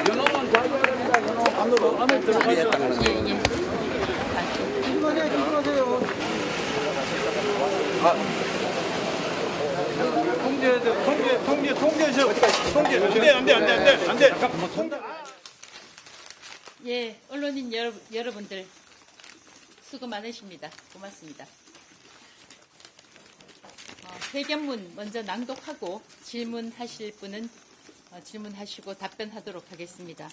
연호만 자제해야 됩니다. 연호 안으로 안에 들어가셔야 됩니다. 통제. 예, 언론인 여러분들 수고 많으십니다. 고맙습니다. 회견문 먼저 낭독하고 질문하실 분은 질문하시고 답변하도록 하겠습니다.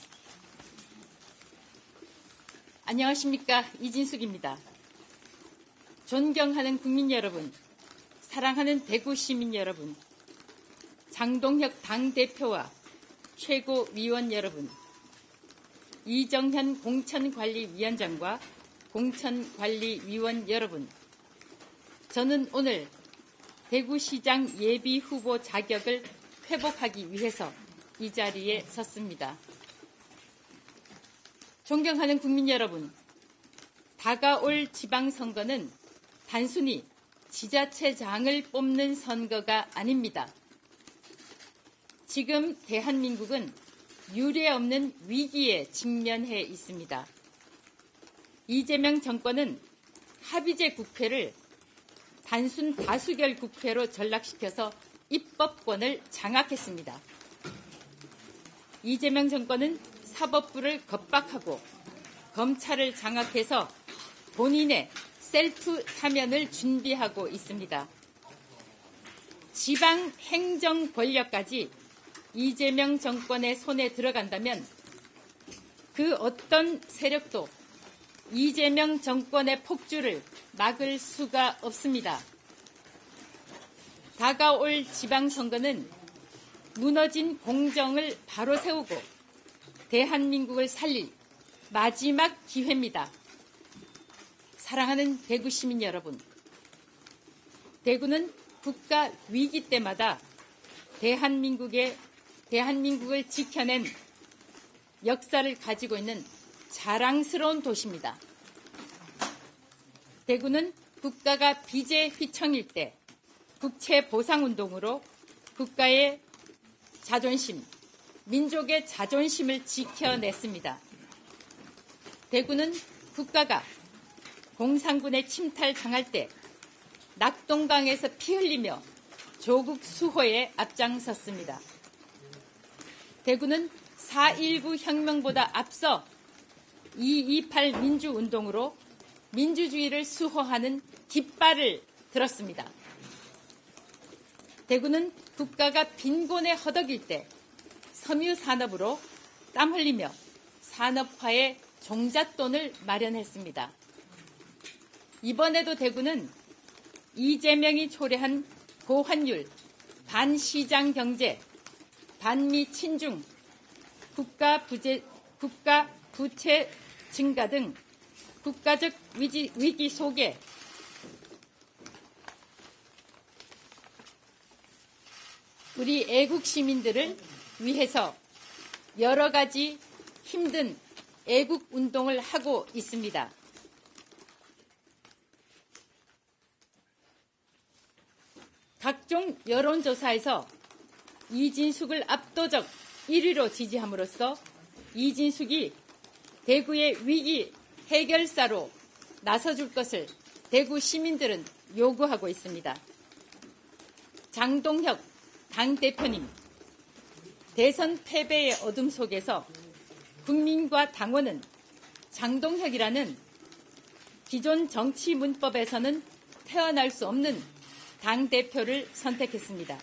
안녕하십니까, 이진숙입니다. 존경하는 국민 여러분, 사랑하는 대구 시민 여러분, 장동혁 당대표와 최고위원 여러분, 이정현 공천관리위원장과 공천관리위원 여러분, 저는 오늘 대구시장 예비후보 자격을 회복하기 위해서 이 자리에 섰습니다. 존경하는 국민 여러분, 다가올 지방선거는 단순히 지자체장을 뽑는 선거가 아닙니다. 지금 대한민국은 유례없는 위기에 직면해 있습니다. 이재명 정권은 합의제 국회를 단순 다수결 국회로 전락시켜서 입법권을 장악했습니다. 이재명 정권은 사법부를 겁박하고 검찰을 장악해서 본인의 셀프 사면을 준비하고 있습니다. 지방 행정 권력까지 이재명 정권의 손에 들어간다면 그 어떤 세력도 이재명 정권의 폭주를 막을 수가 없습니다. 다가올 지방선거는 무너진 공정을 바로 세우고 대한민국을 살릴 마지막 기회입니다. 사랑하는 대구 시민 여러분, 대구는 국가 위기 때마다 대한민국을 지켜낸 역사를 가지고 있는 자랑스러운 도시입니다. 대구는 국가가 빚의 휘청일 때 국채 보상운동으로 국가의 자존심, 민족의 자존심을 지켜냈습니다. 대구는 국가가 공산군에 침탈당할 때 낙동강에서 피 흘리며 조국 수호에 앞장섰습니다. 대구는 4.19 혁명보다 앞서 2.28 민주운동으로 민주주의를 수호하는 깃발을 들었습니다. 대구는 국가가 빈곤에 허덕일 때 섬유산업으로 땀 흘리며 산업화의 종잣돈을 마련했습니다. 이번에도 대구는 이재명이 초래한 고환율, 반시장 경제, 반미 친중, 국가 부채 증가 등 국가적 위기 속에 우리 애국 시민들을 위해서 여러 가지 힘든 애국 운동을 하고 있습니다. 각종 여론조사에서 이진숙을 압도적 1위로 지지함으로써 이진숙이 대구의 위기 해결사로 나서줄 것을 대구 시민들은 요구하고 있습니다. 장동혁 당대표님, 대선 패배의 어둠 속에서 국민과 당원은 장동혁이라는 기존 정치 문법에서는 태어날 수 없는 당대표를 선택했습니다.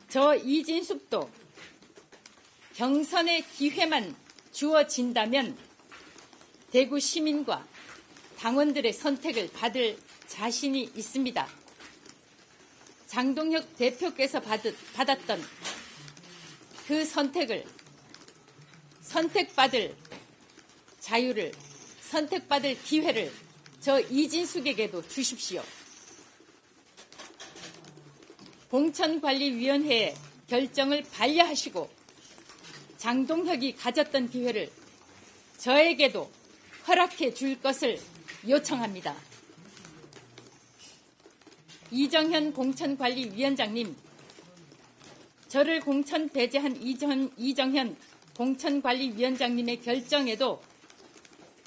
저 이진숙도 경선의 기회만 주어진다면 대구 시민과 당원들의 선택을 받을 자신이 있습니다. 장동혁 대표께서 받았던 그 선택을, 선택받을 자유를, 선택받을 기회를 저 이진숙에게도 주십시오. 공천관리위원회의 결정을 반려하시고 장동혁이 가졌던 기회를 저에게도 허락해 줄 것을 요청합니다. 이정현 공천관리위원장님, 저를 공천 배제한 이정현 공천관리위원장님의 결정에도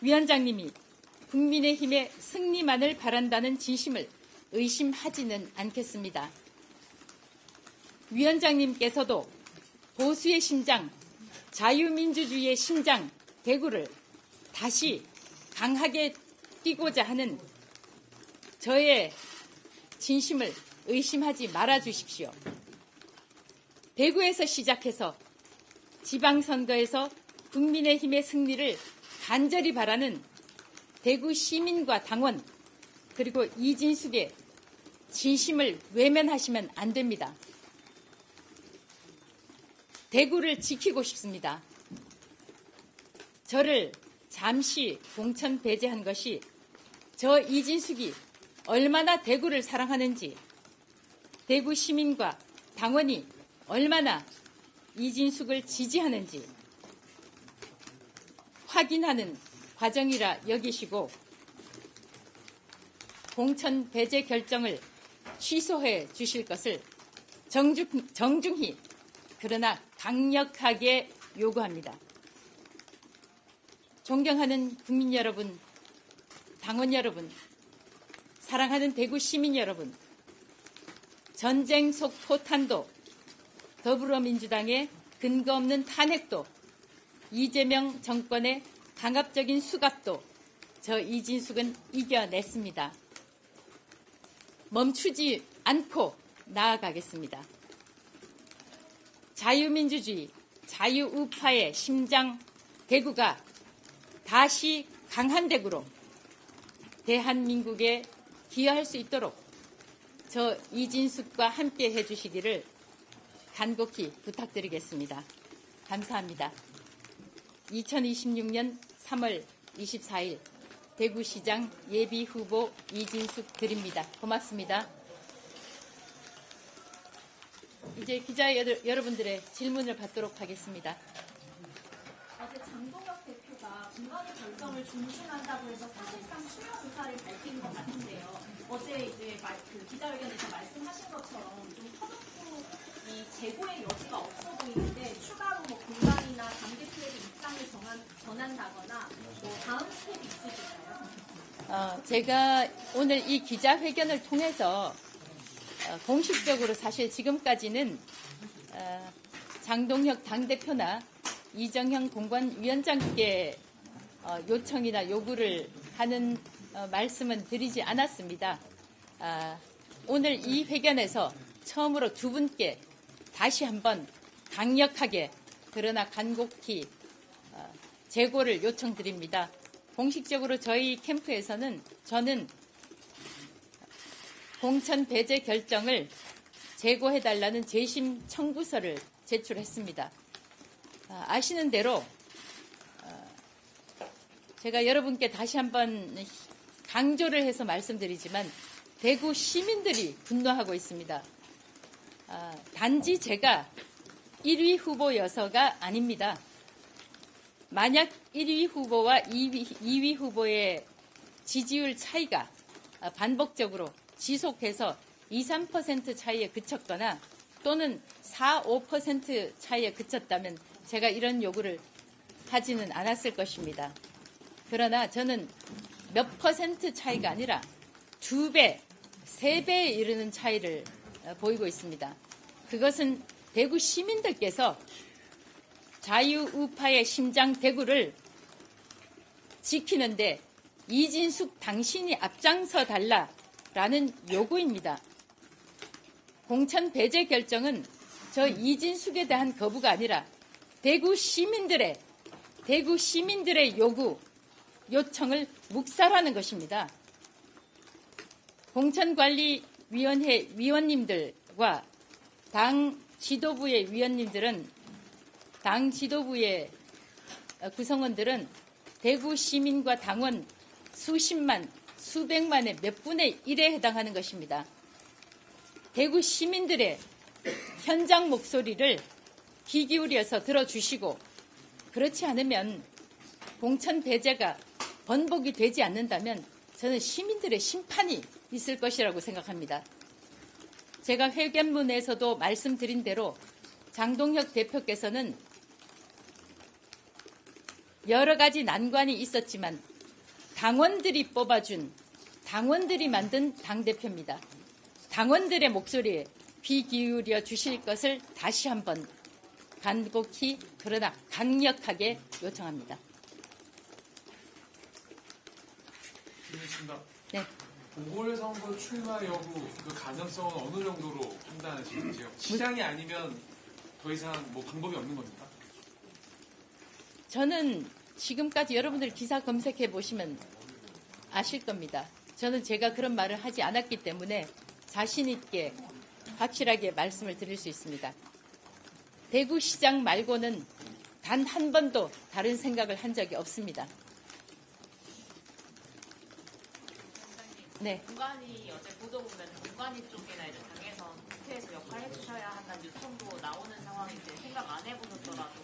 위원장님이 국민의힘의 승리만을 바란다는 진심을 의심하지는 않겠습니다. 위원장님께서도 보수의 심장, 자유민주주의의 심장 대구를 다시 강하게 뛰고자 하는 저의 진심을 의심하지 말아 주십시오. 대구에서 시작해서 지방선거에서 국민의힘의 승리를 간절히 바라는 대구 시민과 당원 그리고 이진숙의 진심을 외면하시면 안 됩니다. 대구를 지키고 싶습니다. 저를 잠시 공천 배제한 것이 저 이진숙이 얼마나 대구를 사랑하는지, 대구 시민과 당원이 얼마나 이진숙을 지지하는지 확인하는 과정이라 여기시고 공천 배제 결정을 취소해 주실 것을 정중히 그러나 강력하게 요구합니다. 존경하는 국민 여러분, 당원 여러분, 사랑하는 대구 시민 여러분, 전쟁 속 포탄도 더불어민주당의 근거 없는 탄핵도 이재명 정권의 강압적인 수갑도 저 이진숙은 이겨냈습니다. 멈추지 않고 나아가겠습니다. 자유민주주의, 자유우파의 심장 대구가 다시 강한 대구로 대한민국에 기여할 수 있도록 저 이진숙과 함께 해주시기를 간곡히 부탁드리겠습니다. 감사합니다. 2026년 3월 24일 대구시장 예비후보 이진숙 드립니다. 고맙습니다. 이제 기자 여러분들의 질문을 받도록 하겠습니다. 어제 장동혁 대표가 중간의 결정을 존중한다고 해서 사실상 수요 의사를 밝힌 것 같은데요. 어제 이제 기자회견에서 말씀하신 것처럼 좀 터놓고 이 재고의 여지가 없어 보이는데 추가로 뭐 공방이나 당 대표에게 입장을 전한다거나 뭐 다음 스텝이 있으실까요? 제가 오늘 이 기자회견을 통해서 공식적으로 사실 지금까지는 장동혁 당대표나 이정현 공관위원장께 요청이나 요구를 하는 말씀은 드리지 않았습니다. 오늘 이 회견에서 처음으로 두 분께 다시 한번 강력하게 그러나 간곡히 재고를 요청드립니다. 공식적으로 저희 캠프에서는 저는 공천 배제 결정을 재고해달라는 재심 청구서를 제출했습니다. 아시는 대로 제가 여러분께 다시 한번 강조를 해서 말씀드리지만 대구 시민들이 분노하고 있습니다. 단지 제가 1위 후보여서가 아닙니다. 만약 1위 후보와 2위 후보의 지지율 차이가 반복적으로 지속해서 2, 3% 차이에 그쳤거나 또는 4, 5% 차이에 그쳤다면 제가 이런 요구를 하지는 않았을 것입니다. 그러나 저는 몇 퍼센트 차이가 아니라 2배, 3배에 이르는 차이를 보이고 있습니다. 그것은 대구 시민들께서 자유우파의 심장 대구를 지키는데 이진숙 당신이 앞장서 달라라는 요구입니다. 공천 배제 결정은 저 이진숙에 대한 거부가 아니라 대구 시민들의 요청을 묵살하는 것입니다. 공천관리위원회 위원님들과 당 지도부의 위원님들은 당 지도부의 구성원들은 대구 시민과 당원 수십만, 수백만의 몇 분의 1에 해당하는 것입니다. 대구 시민들의 현장 목소리를 귀 기울여서 들어주시고 그렇지 않으면 공천 배제가 번복이 되지 않는다면 저는 시민들의 심판이 있을 것이라고 생각합니다. 제가 회견문에서도 말씀드린 대로 장동혁 대표께서는 여러 가지 난관이 있었지만 당원들이 뽑아준, 당원들이 만든 당대표입니다. 당원들의 목소리에 귀 기울여 주실 것을 다시 한번 간곡히 그러나 강력하게 요청합니다. 알겠습니다. 네. 보궐선거 출마 여부 그 가능성은 어느 정도로 판단하시는지요? 시장이 아니면 더 이상 뭐 방법이 없는 겁니까? 저는 지금까지 여러분들 기사 검색해 보시면 아실 겁니다. 저는 제가 그런 말을 하지 않았기 때문에 자신 있게 확실하게 말씀을 드릴 수 있습니다. 대구시장 말고는 단 한 번도 다른 생각을 한 적이 없습니다. 네. 공관위 어제 보도 보면 공관위 쪽이나 이제 당에서 국회에서 역할 해주셔야 한다는 요청도 나오는 상황인데 생각 안 해보셨더라도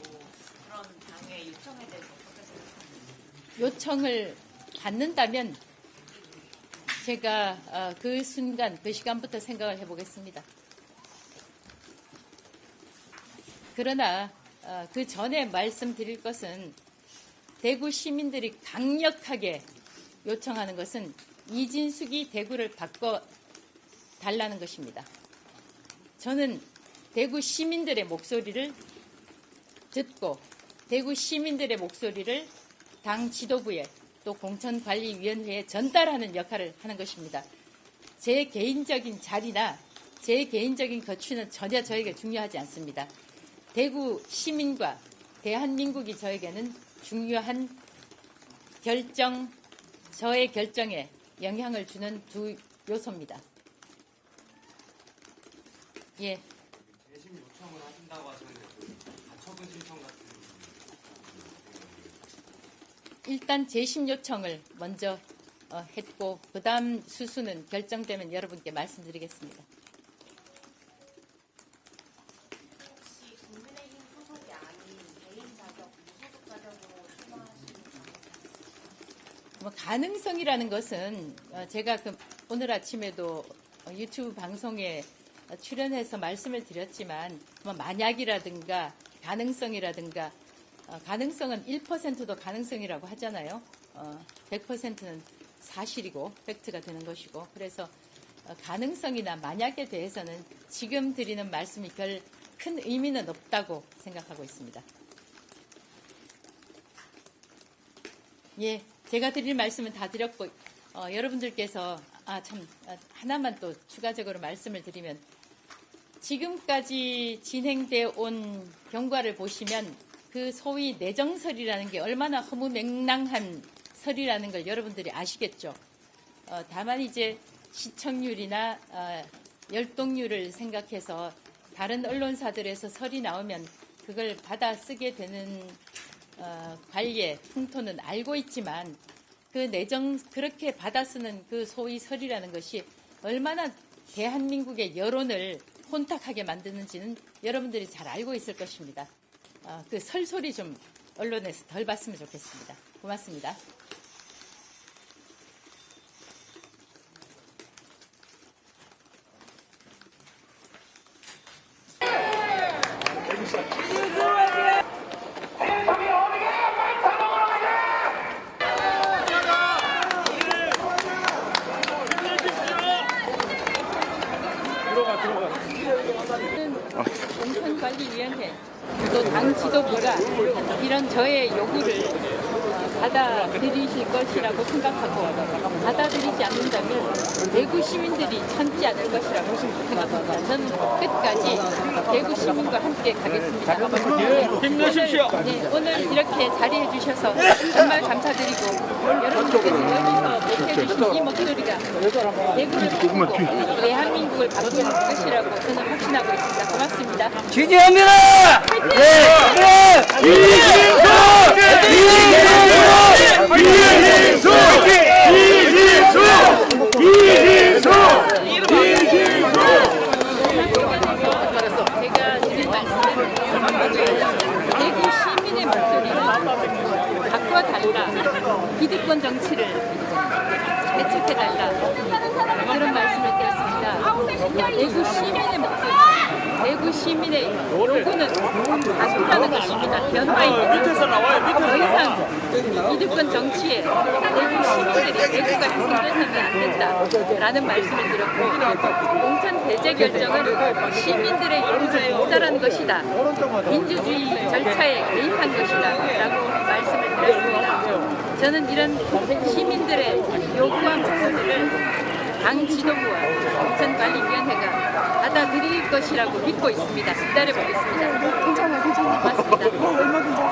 그런 당의 요청에 대해서 어떻게 생각하세요? 요청을 받는다면 제가 그 순간, 그 시간부터 생각을 해보겠습니다. 그러나 그 전에 말씀드릴 것은 대구 시민들이 강력하게 요청하는 것은 이진숙이 대구를 바꿔달라는 것입니다. 저는 대구 시민들의 목소리를 듣고 대구 시민들의 목소리를 당 지도부에 또 공천관리위원회에 전달하는 역할을 하는 것입니다. 제 개인적인 자리나 제 개인적인 거취는 전혀 저에게 중요하지 않습니다. 대구 시민과 대한민국이 저에게는 중요한 결정, 저의 결정에 영향을 주는 두 요소입니다. 예. 재심 요청을 하신다고 하셨는데 가처분 신청 같은 일단 재심 요청을 먼저 했고 그다음 수수는 결정되면 여러분께 말씀드리겠습니다. 혹시 국민의힘 소속이 아닌 개인 자격, 무소속 자격으로 출마하시는 뭐 가능성이라는 것은 제가 오늘 아침에도 유튜브 방송에 출연해서 말씀을 드렸지만 뭐 만약이라든가 가능성이라든가 가능성은 1%도 가능성이라고 하잖아요. 100%는 사실이고 팩트가 되는 것이고 그래서 가능성이나 만약에 대해서는 지금 드리는 말씀이 별 큰 의미는 없다고 생각하고 있습니다. 예, 제가 드릴 말씀은 다 드렸고 여러분들께서 하나만 또 추가적으로 말씀을 드리면 지금까지 진행되어 온 경과를 보시면 그 소위 내정설이라는 게 얼마나 허무맹랑한 설이라는 걸 여러분들이 아시겠죠. 다만 이제 시청률이나 열독률을 생각해서 다른 언론사들에서 설이 나오면 그걸 받아 쓰게 되는 관리의 풍토는 알고 있지만 그 그렇게 받아 쓰는 그 소위 설이라는 것이 얼마나 대한민국의 여론을 혼탁하게 만드는지는 여러분들이 잘 알고 있을 것입니다. 그 설소리 좀 언론에서 덜 봤으면 좋겠습니다. 고맙습니다. 공천관리위원회 또 당 지도부가 이런 저의 요구를 받아들이실 것이라고 생각하고 받아들이지 않는다면 대구 시민들이 참지 않을 것이라고 생각합니다. 저는 끝까지 대구 시민과 함께 가겠습니다. 힘내십시오. 오늘 이렇게 자리해 주셔서 정말 감사드리고 여러분께서 여기서 못해주신 이 목소리가 대구를 바꾸고 대한민국을 바꾸는 것이라고 저는 확신하고 있습니다. 고맙습니다. 지지합니다. 제가 드린 말씀은 대구 시민의 목소리를 바꿔달라, 기득권 정치를 배척해달라 그런 말씀을 드렸습니다. 대구 시민의 목소리, 대구 시민의 요구는 바꾸라는 것입니다. 변화입니다. 밑에서 나와요. 더 이상 기득권 정치에 대구 시민들이 대구가 훼손돼서는 안 된다라는 말씀을 드렸고, 공천 배제 결정은 시민들의 요구를 묵살한 것이다. 민주주의 절차에 개입한 것이다. 라고 말씀을 드렸습니다. 저는 이런 시민들의 요구와 목소리를 당 지도부와 공천관리위원회가 받아들일 것이라고 믿고 있습니다. 기다려보겠습니다. 고맙습니다.